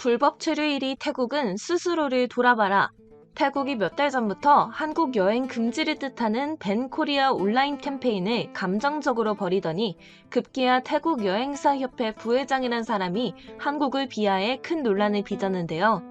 불법 체류 1위 태국은 스스로를 돌아봐라. 태국이 몇 달 전부터 한국 여행 금지를 뜻하는 밴 코리아 온라인 캠페인을 감정적으로 벌이더니 급기야 태국 여행사 협회 부회장이란 사람이 한국을 비하해 큰 논란을 빚었는데요.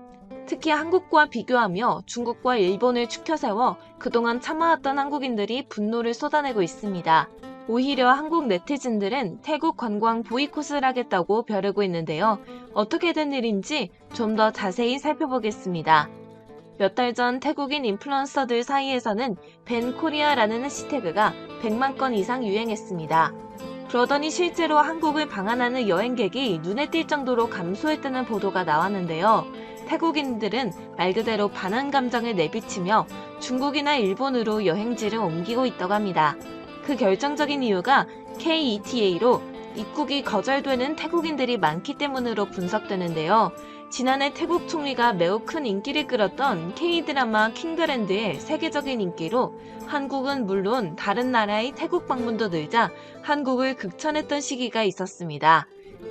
특히 한국과 비교하며 중국과 일본을 추켜세워 그동안 참아왔던 한국인들이 분노를 쏟아내고 있습니다. 오히려 한국 네티즌들은 태국 관광 보이콧을 하겠다고 벼르고 있는데요. 어떻게 된 일인지 좀 더 자세히 살펴보겠습니다. 몇 달 전 태국인 인플루언서들 사이에서는 밴 코리아라는 해시태그가 100만 건 이상 유행했습니다. 그러더니 실제로 한국을 방한하는 여행객이 눈에 띌 정도로 감소했다는 보도가 나왔는데요. 태국인들은 말 그대로 반한 감정을 내비치며 중국이나 일본으로 여행지를 옮기고 있다고 합니다. 그 결정적인 이유가 KETA로 입국이 거절되는 태국인들이 많기 때문으로 분석되는데요. 지난해 태국 총리가 매우 큰 인기를 끌었던 K드라마 킹드랜드의 세계적인 인기로 한국은 물론 다른 나라의 태국 방문도 늘자 한국을 극찬했던 시기가 있었습니다.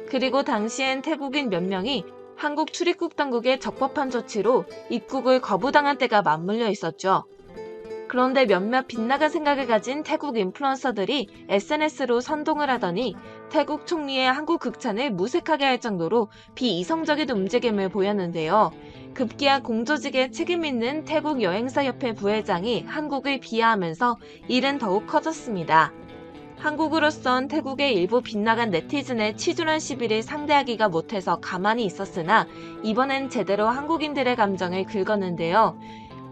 그리고 당시엔 태국인 몇 명이 한국 출입국 당국의 적법한 조치로 입국을 거부당한 때가 맞물려 있었죠. 그런데 몇몇 빗나간 생각을 가진 태국 인플루언서들이 SNS로 선동을 하더니 태국 총리의 한국 극찬을 무색하게 할 정도로 비이성적인 움직임을 보였는데요. 급기야 공조직에 책임 있는 태국 여행사협회 부회장이 한국을 비하하면서 일은 더욱 커졌습니다. 한국으로선 태국의 일부 빗나간 네티즌의 치졸한 시비를 상대하기가 못해서 가만히 있었으나 이번엔 제대로 한국인들의 감정을 긁었는데요.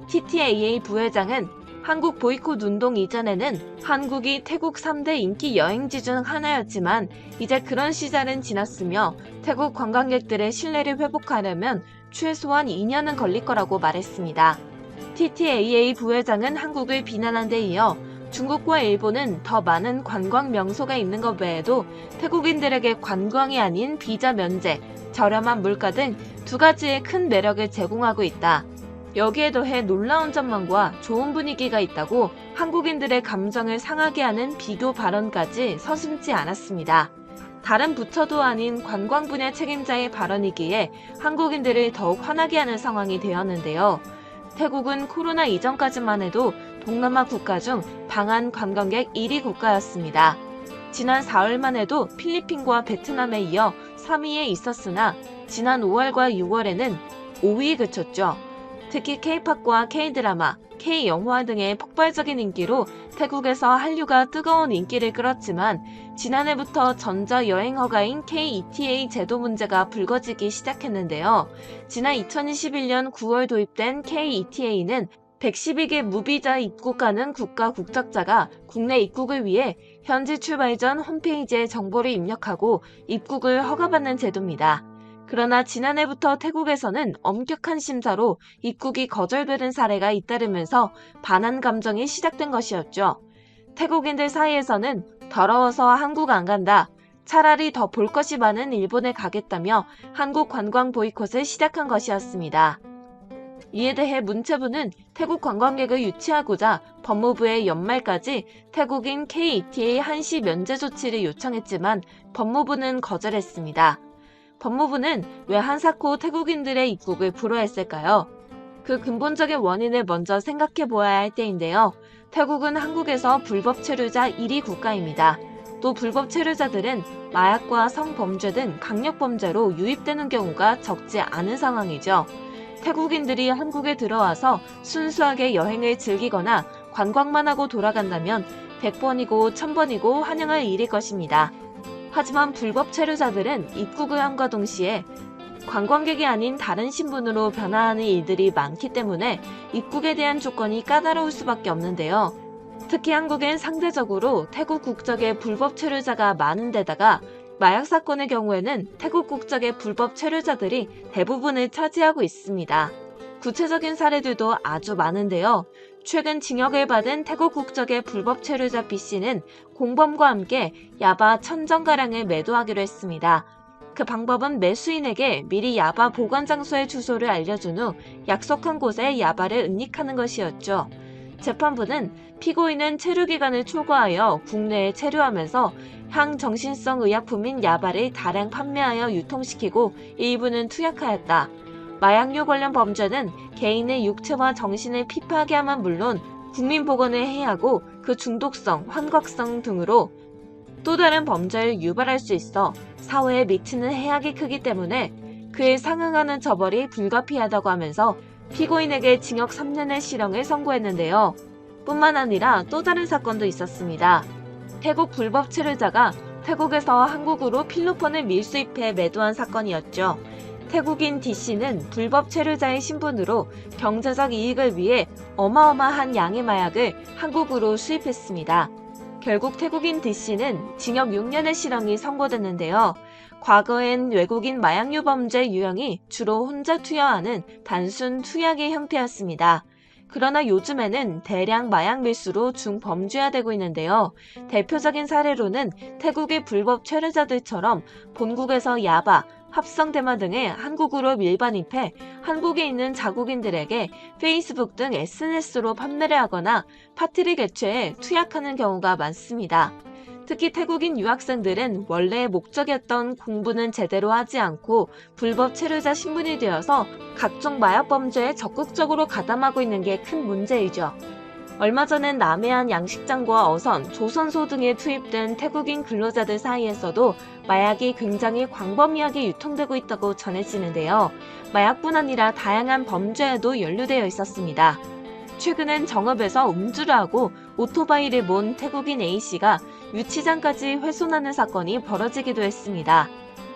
TTAA 부회장은 한국 보이콧 운동 이전에는 한국이 태국 3대 인기 여행지 중 하나였지만 이제 그런 시절은 지났으며 태국 관광객들의 신뢰를 회복하려면 최소한 2년은 걸릴 거라고 말했습니다. TTAA 부회장은 한국을 비난한 데 이어 중국과 일본은 더 많은 관광 명소가 있는 것 외에도 태국인들에게 관광이 아닌 비자 면제, 저렴한 물가 등 두 가지의 큰 매력을 제공하고 있다. 여기에 더해 놀라운 전망과 좋은 분위기가 있다고 한국인들의 감정을 상하게 하는 비교 발언까지 서슴지 않았습니다. 다른 부처도 아닌 관광 분야 책임자의 발언이기에 한국인들을 더욱 화나게 하는 상황이 되었는데요. 태국은 코로나 이전까지만 해도 동남아 국가 중 방한 관광객 1위 국가였습니다. 지난 4월만 해도 필리핀과 베트남에 이어 3위에 있었으나 지난 5월과 6월에는 5위에 그쳤죠. 특히 K-팝과 K-드라마, K-영화 등의 폭발적인 인기로 태국에서 한류가 뜨거운 인기를 끌었지만 지난해부터 전자여행허가인 KETA 제도 문제가 불거지기 시작했는데요. 지난 2021년 9월 도입된 KETA는 112개 무비자 입국하는 국가 국적자가 국내 입국을 위해 현지 출발 전 홈페이지에 정보를 입력하고 입국을 허가받는 제도입니다. 그러나 지난해부터 태국에서는 엄격한 심사로 입국이 거절되는 사례가 잇따르면서 반한 감정이 시작된 것이었죠. 태국인들 사이에서는 더러워서 한국 안 간다, 차라리 더 볼 것이 많은 일본에 가겠다며 한국 관광 보이콧을 시작한 것이었습니다. 이에 대해 문체부는 태국 관광객을 유치하고자 법무부에 연말까지 태국인 KETA 한시 면제 조치를 요청했지만 법무부는 거절했습니다. 법무부는 왜 한사코 태국인들의 입국을 불허했을까요? 그 근본적인 원인을 먼저 생각해 보아야 할 때인데요. 태국은 한국에서 불법 체류자 1위 국가입니다. 또 불법 체류자들은 마약과 성범죄 등 강력범죄로 유입되는 경우가 적지 않은 상황이죠. 태국인들이 한국에 들어와서 순수하게 여행을 즐기거나 관광만 하고 돌아간다면 100번이고 1000번이고 환영할 일일 것입니다. 하지만 불법 체류자들은 입국을 함과 동시에 관광객이 아닌 다른 신분으로 변화하는 일들이 많기 때문에 입국에 대한 조건이 까다로울 수밖에 없는데요. 특히 한국엔 상대적으로 태국 국적의 불법 체류자가 많은 데다가 마약 사건의 경우에는 태국 국적의 불법 체류자들이 대부분을 차지하고 있습니다. 구체적인 사례들도 아주 많은데요. 최근 징역을 받은 태국 국적의 불법 체류자 B씨는 공범과 함께 야바 1000정가량을 매도하기로 했습니다. 그 방법은 매수인에게 미리 야바 보관 장소의 주소를 알려준 후 약속한 곳에 야바를 은닉하는 것이었죠. 재판부는 피고인은 체류 기간을 초과하여 국내에 체류하면서 항정신성 의약품인 야바를 다량 판매하여 유통시키고 일부는 투약하였다. 마약류 관련 범죄는 개인의 육체와 정신을 피폐하게 함은 물론 국민보건을 해하고 그 중독성, 환각성 등으로 또 다른 범죄를 유발할 수 있어 사회에 미치는 해악이 크기 때문에 그에 상응하는 처벌이 불가피하다고 하면서 피고인에게 징역 3년의 실형을 선고했는데요. 뿐만 아니라 또 다른 사건도 있었습니다. 태국 불법 체류자가 태국에서 한국으로 필로폰을 밀수입해 매도한 사건이었죠. 태국인 D씨는 불법 체류자의 신분으로 경제적 이익을 위해 어마어마한 양의 마약을 한국으로 수입했습니다. 결국 태국인 D씨는 징역 6년의 실형이 선고됐는데요. 과거엔 외국인 마약류 범죄 유형이 주로 혼자 투여하는 단순 투약의 형태였습니다. 그러나 요즘에는 대량 마약 밀수로 중범죄화되고 있는데요. 대표적인 사례로는 태국의 불법 체류자들처럼 본국에서 야바, 합성 대마 등을 한국으로 밀반입해 한국에 있는 자국인들에게 페이스북 등 SNS로 판매를 하거나 파티를 개최해 투약하는 경우가 많습니다. 특히 태국인 유학생들은 원래의 목적이었던 공부는 제대로 하지 않고 불법 체류자 신분이 되어서 각종 마약 범죄에 적극적으로 가담하고 있는 게 큰 문제이죠. 얼마 전엔 남해안 양식장과 어선, 조선소 등에 투입된 태국인 근로자들 사이에서도 마약이 굉장히 광범위하게 유통되고 있다고 전해지는데요. 마약뿐 아니라 다양한 범죄에도 연루되어 있었습니다. 최근엔 정읍에서 음주를 하고 오토바이를 몬 태국인 A씨가 유치장까지 훼손하는 사건이 벌어지기도 했습니다.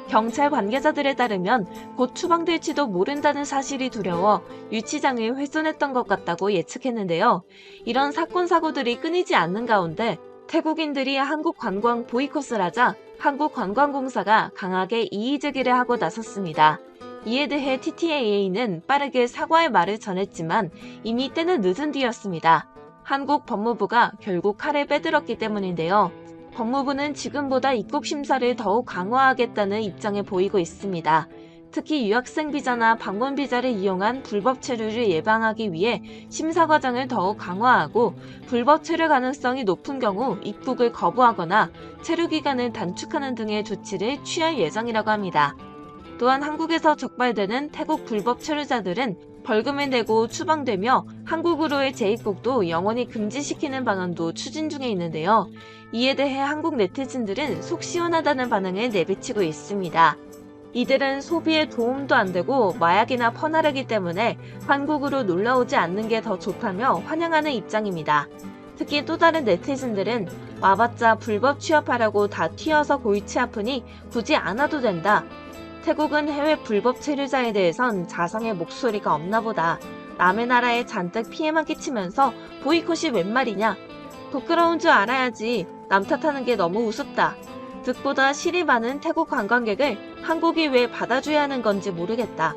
경찰 관계자들에 따르면 곧 추방될지도 모른다는 사실이 두려워 유치장을 훼손했던 것 같다고 예측했는데요. 이런 사건 사고들이 끊이지 않는 가운데 태국인들이 한국 관광 보이콧을 하자 한국관광공사가 강하게 이의제기를 하고 나섰습니다. 이에 대해 TTAA는 빠르게 사과의 말을 전했지만 이미 때는 늦은 뒤였습니다. 한국 법무부가 결국 칼을 빼들었기 때문인데요. 법무부는 지금보다 입국 심사를 더욱 강화하겠다는 입장을 보이고 있습니다. 특히 유학생 비자나 방문 비자를 이용한 불법 체류를 예방하기 위해 심사 과정을 더욱 강화하고 불법 체류 가능성이 높은 경우 입국을 거부하거나 체류 기간을 단축하는 등의 조치를 취할 예정이라고 합니다. 또한 한국에서 적발되는 태국 불법 체류자들은 벌금을 내고 추방되며 한국으로의 재입국도 영원히 금지시키는 방안도 추진 중에 있는데요. 이에 대해 한국 네티즌들은 속 시원하다는 반응을 내비치고 있습니다. 이들은 소비에 도움도 안 되고 마약이나 퍼나르기 때문에 한국으로 놀러오지 않는 게 더 좋다며 환영하는 입장입니다. 특히 또 다른 네티즌들은 와봤자 불법 취업하려고 다 튀어서 골치 아프니 굳이 안 와도 된다. 태국은 해외 불법 체류자에 대해선 자성의 목소리가 없나 보다. 남의 나라에 잔뜩 피해만 끼치면서 보이콧이 웬 말이냐. 부끄러운 줄 알아야지. 남 탓하는 게 너무 우습다. 득보다 실이 많은 태국 관광객을 한국이 왜 받아줘야 하는 건지 모르겠다.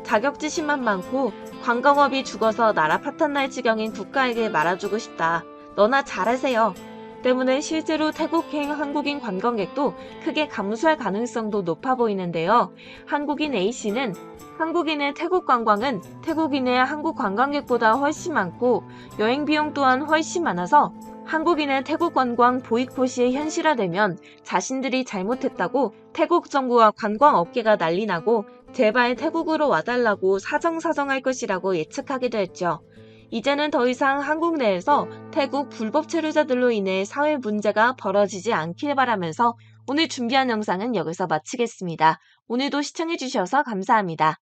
자격지심만 많고 관광업이 죽어서 나라 파탄날 지경인 국가에게 말아주고 싶다. 너나 잘하세요. 때문에 실제로 태국행 한국인 관광객도 크게 감소할 가능성도 높아 보이는데요. 한국인 A씨는 한국인의 태국 관광은 태국인의 한국 관광객보다 훨씬 많고 여행 비용 또한 훨씬 많아서 한국인의 태국 관광 보이콧이 현실화되면 자신들이 잘못했다고 태국 정부와 관광업계가 난리나고 제발 태국으로 와달라고 사정사정할 것이라고 예측하기도 했죠. 이제는 더 이상 한국 내에서 태국 불법 체류자들로 인해 사회 문제가 벌어지지 않길 바라면서 오늘 준비한 영상은 여기서 마치겠습니다. 오늘도 시청해주셔서 감사합니다.